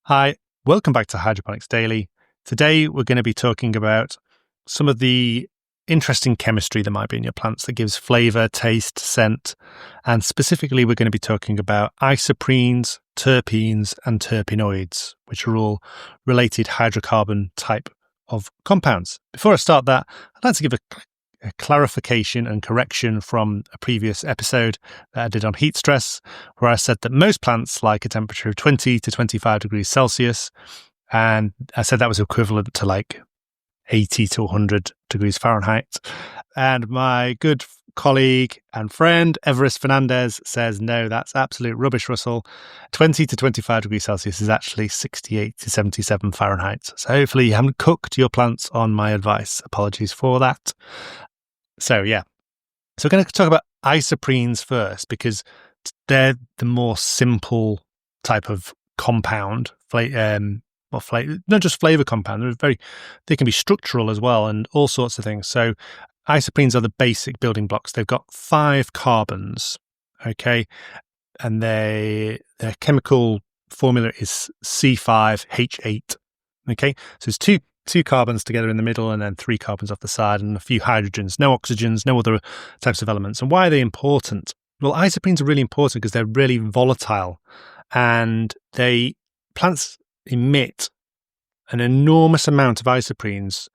Hi, welcome back to Hydroponics Daily. Today we're going to be talking about some of the interesting chemistry that might be in your plants that gives flavor, taste, scent, and specifically we're going to be talking about isoprenes, terpenes, and terpenoids, which are all related hydrocarbon type of compounds. Before I start that, I'd like to give a clarification and correction from a previous episode that I did on heat stress, where I said that most plants like a temperature of 20 to 25 degrees Celsius, and I said that was equivalent to like 80 to 100 degrees Fahrenheit. And my good colleague and friend, Everest Fernandez, says, no, that's absolute rubbish, Russell. 20 to 25 degrees Celsius is actually 68 to 77 Fahrenheit. So hopefully you haven't cooked your plants on my advice. Apologies for that. So we're going to talk about isoprenes first because they're the more simple type of compound, not just flavor compound. They can be structural as well and all sorts of things. So isoprenes are the basic building blocks. They've got 5 carbons, okay, and their chemical formula is C5H8, okay. So it's two carbons together in the middle and then 3 carbons off the side and a few hydrogens, no oxygens, no other types of elements. And why are they important? Well, isoprenes are really important because they're really volatile and plants emit an enormous amount of isoprenes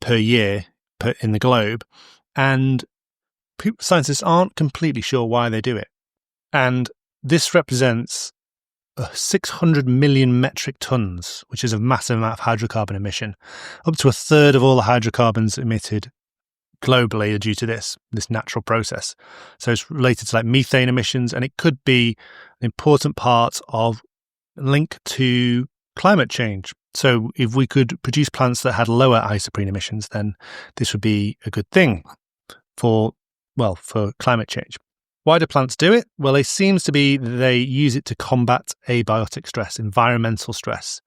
per year in the globe, and scientists aren't completely sure why they do it. And this represents 600 million metric tons, which is a massive amount of hydrocarbon emission. Up to a third of all the hydrocarbons emitted globally are due to this natural process. So it's related to like methane emissions, and it could be an important part of link to climate change. So if we could produce plants that had lower isoprene emissions, then this would be a good thing for climate change. Why do plants do it? Well, it seems to be that they use it to combat abiotic stress, environmental stress.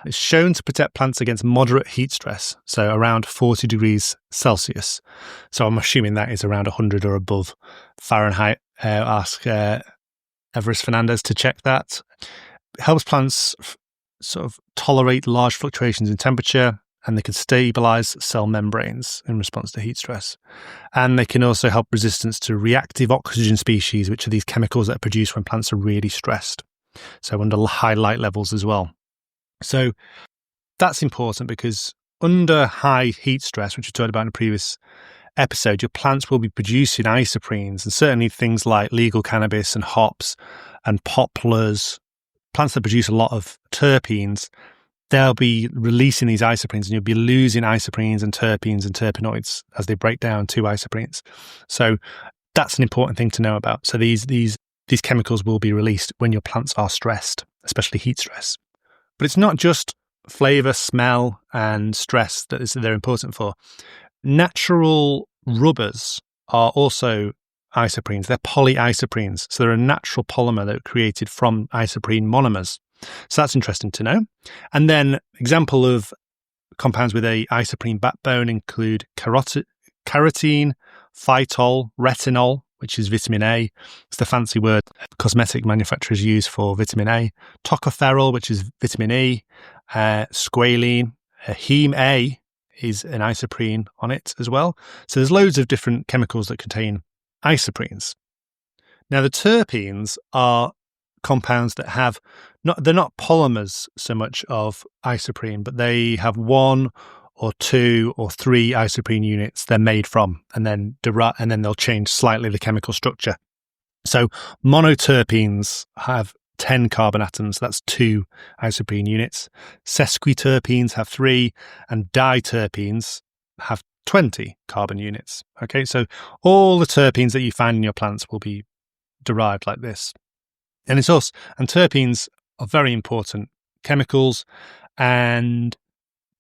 It's shown to protect plants against moderate heat stress, so around 40 degrees Celsius. So I'm assuming that is around 100 or above Fahrenheit. Ask Everest Fernandez to check that. It helps plants sort of tolerate large fluctuations in temperature, and they can stabilize cell membranes in response to heat stress. And they can also help resistance to reactive oxygen species, which are these chemicals that are produced when plants are really stressed. So under high light levels as well. So that's important because under high heat stress, which we talked about in a previous episode, your plants will be producing isoprenes, and certainly things like legal cannabis and hops and poplars, plants that produce a lot of terpenes, they'll be releasing these isoprenes, and you'll be losing isoprenes and terpenes and terpenoids as they break down to isoprenes. So that's an important thing to know about. So these chemicals will be released when your plants are stressed, especially heat stress. But it's not just flavor, smell, and stress that they're important for. Natural rubbers are also isoprenes. They're polyisoprenes. So they're a natural polymer that are created from isoprene monomers. So that's interesting to know. And then example of compounds with a isoprene backbone include carotene, phytol, retinol, which is vitamin A. It's the fancy word cosmetic manufacturers use for vitamin A. Tocopherol, which is vitamin E. Squalene. Heme A is an isoprene on it as well. So there's loads of different chemicals that contain isoprenes. Now the terpenes are compounds that they're not polymers so much of isoprene, but they have 1 or 2 or 3 isoprene units they're made from, and then they'll change slightly the chemical structure. So monoterpenes have 10 carbon atoms, that's 2 isoprene units. Sesquiterpenes have 3, and diterpenes have 20 carbon units. Okay, so all the terpenes that you find in your plants will be derived like this. And terpenes are very important chemicals, and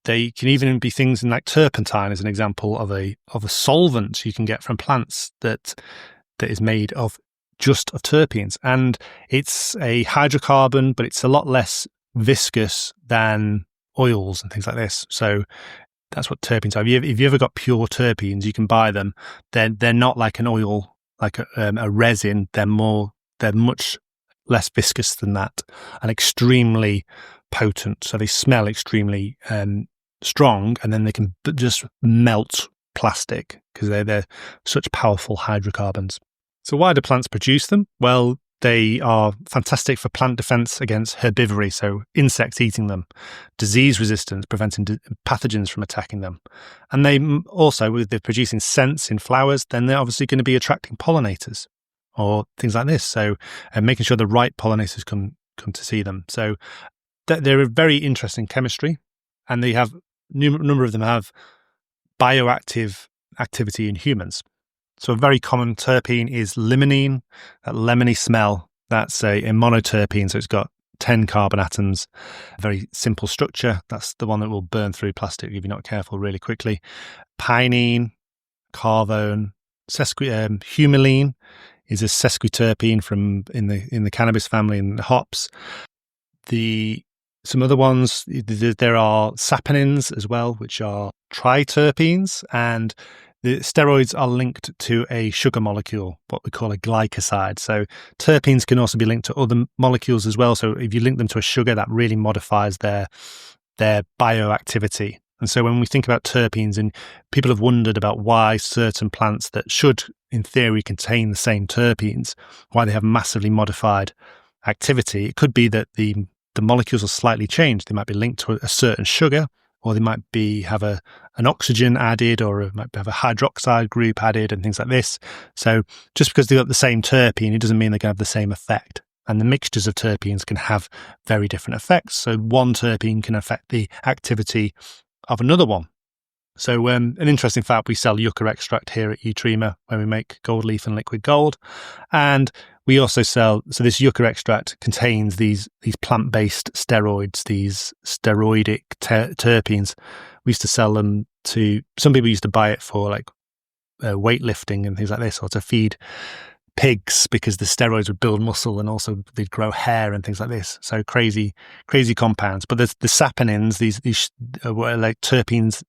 they can even be things in like turpentine as an example of a solvent you can get from plants that is made of terpenes. And it's a hydrocarbon, but it's a lot less viscous than oils and things like this. So that's what terpenes are. If you ever got pure terpenes, you can buy them. They're not like an oil, like a resin. They're much less viscous than that, and extremely potent. So they smell extremely strong, and then they can just melt plastic because they're such powerful hydrocarbons. So why do plants produce them? Well, they are fantastic for plant defense against herbivory, so insects eating them, disease resistance, preventing pathogens from attacking them. And they also, with they're producing scents in flowers, then they're obviously going to be attracting pollinators or things like this. So making sure the right pollinators come to see them. So they're a very interesting chemistry, and they have number of them have bioactive activity in humans. So a very common terpene is limonene, that lemony smell. That's a monoterpene, so it's got 10 carbon atoms, very simple structure. That's the one that will burn through plastic if you're not careful really quickly. Pinene, carvone, humulene is a sesquiterpene from in the cannabis family and the hops. Some other ones, there are saponins as well, which are triterpenes, and the steroids are linked to a sugar molecule, what we call a glycoside. So terpenes can also be linked to other molecules as well. So if you link them to a sugar, that really modifies their bioactivity. And so when we think about terpenes, and people have wondered about why certain plants that should, in theory, contain the same terpenes, why they have massively modified activity, it could be that the molecules are slightly changed. They might be linked to a certain sugar, or they might have an oxygen added, or it might have a hydroxide group added and things like this. So just because they've got the same terpene, it doesn't mean they can have the same effect. And the mixtures of terpenes can have very different effects. So one terpene can affect the activity of another one. So an interesting fact, we sell yucca extract here at Utrema, where we make gold leaf and liquid gold. And we also sell, so this yucca extract contains these plant-based steroids, these steroidic terpenes. We used to sell them to, some people used to buy it for like weightlifting and things like this, or to feed pigs, because the steroids would build muscle and also they'd grow hair and things like this. So crazy compounds. But there's the saponins, these were like terpenes,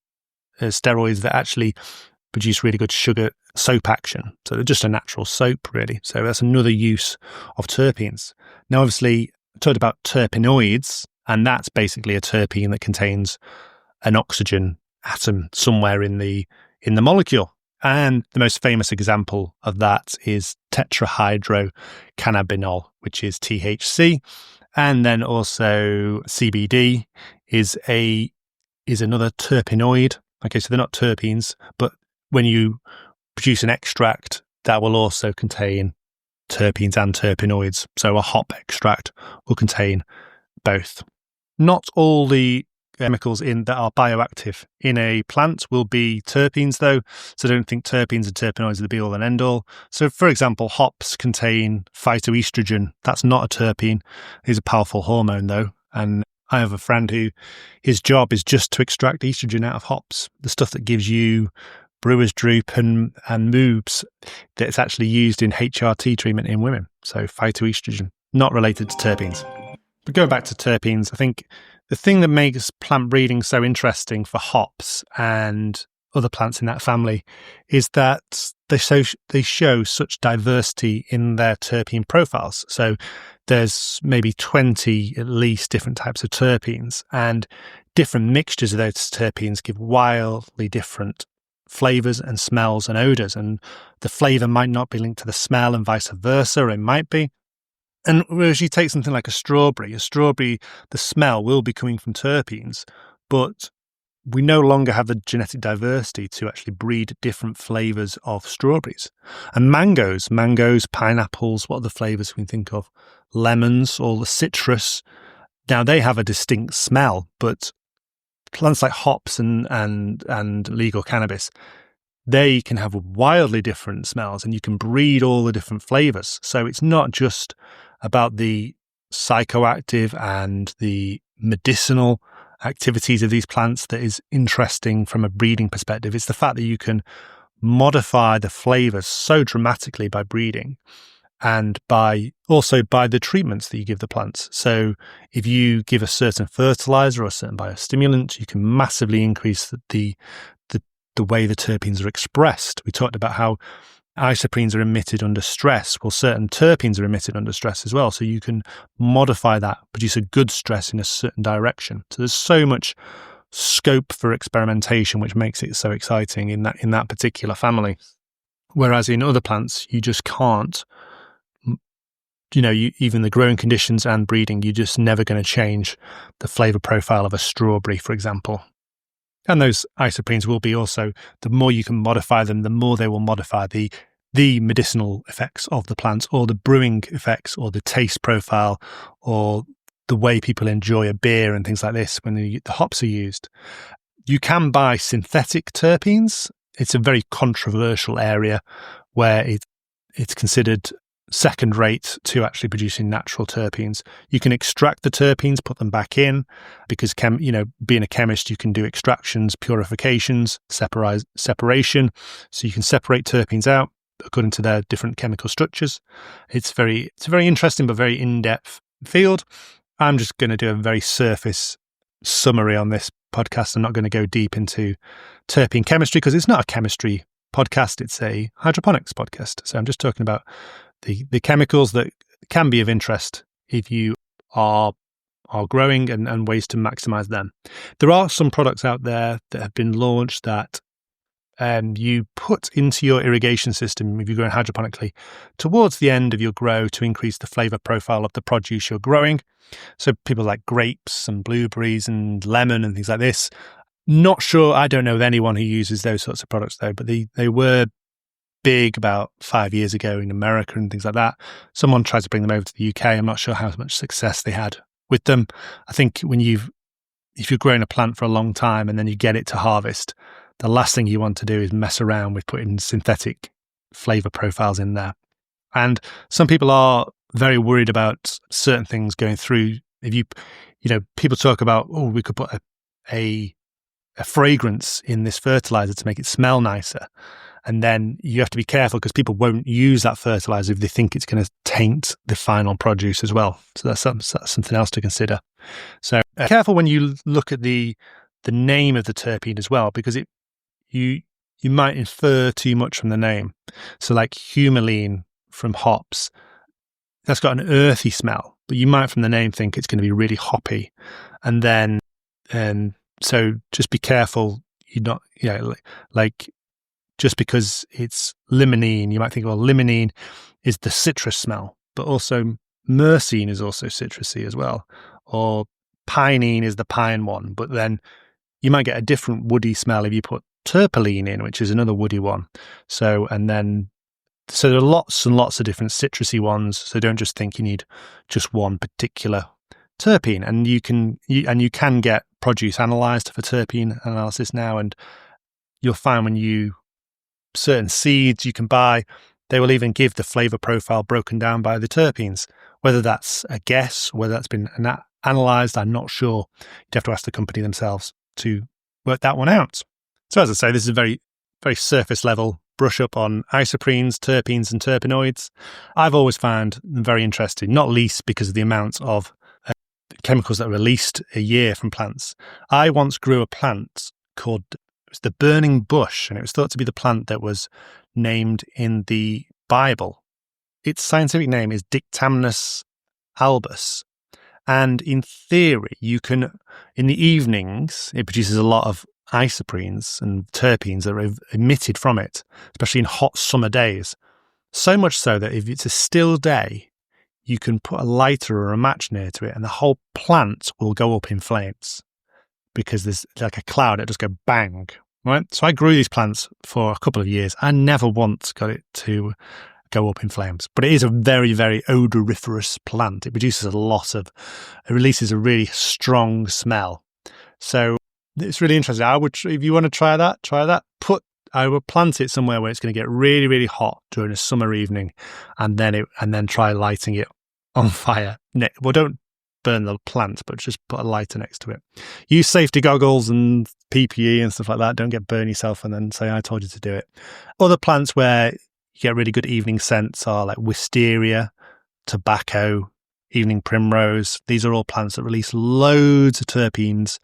steroids that actually produce really good sugar soap action. So they're just a natural soap, really. So that's another use of terpenes. Now, obviously, I talked about terpenoids, and that's basically a terpene that contains an oxygen atom somewhere in the molecule. And the most famous example of that is tetrahydrocannabinol, which is THC. And then also CBD is another terpenoid. Okay, so they're not terpenes, but when you produce an extract, that will also contain terpenes and terpenoids. So a hop extract will contain both. Not all the chemicals that are bioactive in a plant will be terpenes, though. So don't think terpenes and terpenoids are the be-all and end-all. So, for example, hops contain phytoestrogen. That's not a terpene. It's a powerful hormone, though. And I have a friend who his job is just to extract estrogen out of hops, the stuff that gives you brewer's droop and moobs, that's actually used in HRT treatment in women. So phytoestrogen, not related to terpenes. But going back to terpenes, I think the thing that makes plant breeding so interesting for hops and other plants in that family is that they show such diversity in their terpene profiles. So there's maybe 20 at least different types of terpenes, and different mixtures of those terpenes give wildly different flavors and smells and odors. And the flavor might not be linked to the smell and vice versa, it might be. And whereas you take something like a strawberry, the smell will be coming from terpenes, but we no longer have the genetic diversity to actually breed different flavors of strawberries. And mangoes, pineapples, what are the flavors we can think of? Lemons, all the citrus. Now they have a distinct smell, but plants like hops and legal cannabis, they can have wildly different smells, and you can breed all the different flavors. So it's not just about the psychoactive and the medicinal activities of these plants that is interesting from a breeding perspective. It's the fact that you can modify the flavors so dramatically by breeding, and also by the treatments that you give the plants. So if you give a certain fertilizer or a certain biostimulant, you can massively increase the way the terpenes are expressed. We talked about how isoprenes are emitted under stress. Well, certain terpenes are emitted under stress as well. So you can modify that, produce a good stress in a certain direction. So there's so much scope for experimentation, which makes it so exciting in that particular family. Whereas in other plants, you just can't. Even the growing conditions and breeding, you're just never going to change the flavor profile of a strawberry, for example. And those isoprenes will be also, the more you can modify them, the more they will modify the medicinal effects of the plants, or the brewing effects, or the taste profile, or the way people enjoy a beer and things like this when the hops are used. You can buy synthetic terpenes. It's a very controversial area where it's considered second rate to actually producing natural terpenes. You can extract the terpenes, put them back in, because being a chemist, you can do extractions, purifications, separation. So you can separate terpenes out according to their different chemical structures. It's a very interesting but very in-depth field. I'm just going to do a very surface summary on this podcast. I'm not going to go deep into terpene chemistry because it's not a chemistry podcast, it's a hydroponics podcast. So I'm just talking about the chemicals that can be of interest if you are growing, and ways to maximize them. There are some products out there that have been launched that you put into your irrigation system if you're growing hydroponically towards the end of your grow to increase the flavor profile of the produce you're growing. So people like grapes and blueberries and lemon and things like this. Not sure, I don't know of anyone who uses those sorts of products though, but they were big about 5 years ago in America and things like that. Someone tried to bring them over to the UK. I'm not sure how much success they had with them. I think if you're growing a plant for a long time and then you get it to harvest, the last thing you want to do is mess around with putting synthetic flavor profiles in there. And some people are very worried about certain things going through. If people talk about, we could put a fragrance in this fertilizer to make it smell nicer. And then you have to be careful because people won't use that fertilizer if they think it's going to taint the final produce as well. So that's something else to consider. So careful when you look at the name of the terpene as well, because you might infer too much from the name. So like humulene from hops, that's got an earthy smell, but you might from the name think it's going to be really hoppy. And then, so just be careful. You're not, like just because it's limonene, you might think, well, limonene is the citrus smell, but also myrcene is also citrusy as well. Or pinene is the pine one, but then you might get a different woody smell if you put terpene in, which is another woody one. So there are lots and lots of different citrusy ones. So don't just think you need just one particular terpene. And you can get produce analyzed for terpene analysis now, and you'll find when certain seeds you can buy, they will even give the flavor profile broken down by the terpenes. Whether that's a guess, whether that's been analyzed, I'm not sure. You'd have to ask the company themselves to work that one out. So as I say, this is a very, very surface level brush up on isoprenes, terpenes and terpenoids. I've always found them very interesting, not least because of the amount of chemicals that are released a year from plants. I once grew a plant called the burning bush, and it was thought to be the plant that was named in the Bible. Its scientific name is Dictamnus albus. And in theory, you can, in the evenings, it produces a lot of isoprenes and terpenes that are emitted from it, especially in hot summer days. So much so that if it's a still day, you can put a lighter or a match near to it and the whole plant will go up in flames because there's like a cloud, it just go bang, right? So I grew these plants for a couple of years. I never once got it to go up in flames, but it is a very, very odoriferous plant. It releases a really strong smell. So it's really interesting. If you want to try that. I would plant it somewhere where it's going to get really, really hot during a summer evening, and then try lighting it on fire. Well, don't burn the plant, but just put a lighter next to it. Use safety goggles and PPE and stuff like that. Don't get burn yourself and then say, I told you to do it. Other plants where you get really good evening scents are like wisteria, tobacco, evening primrose. These are all plants that release loads of terpenes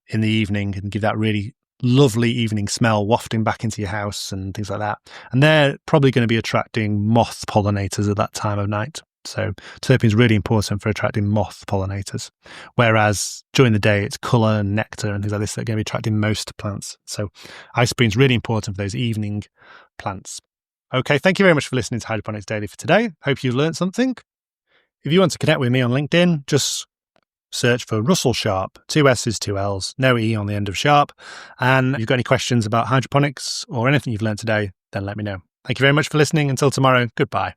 in the evening and give that really lovely evening smell wafting back into your house and things like that. And they're probably going to be attracting moth pollinators at that time of night. So terpene is really important for attracting moth pollinators. Whereas during the day, it's colour and nectar and things like this that are going to be attracting most plants. So isoprene is really important for those evening plants. Okay, thank you very much for listening to Hydroponics Daily for today. Hope you've learned something. If you want to connect with me on LinkedIn, just search for Russell Sharp, 2 S's, 2 L's, no E on the end of Sharp. And if you've got any questions about hydroponics or anything you've learned today, then let me know. Thank you very much for listening. Until tomorrow, goodbye.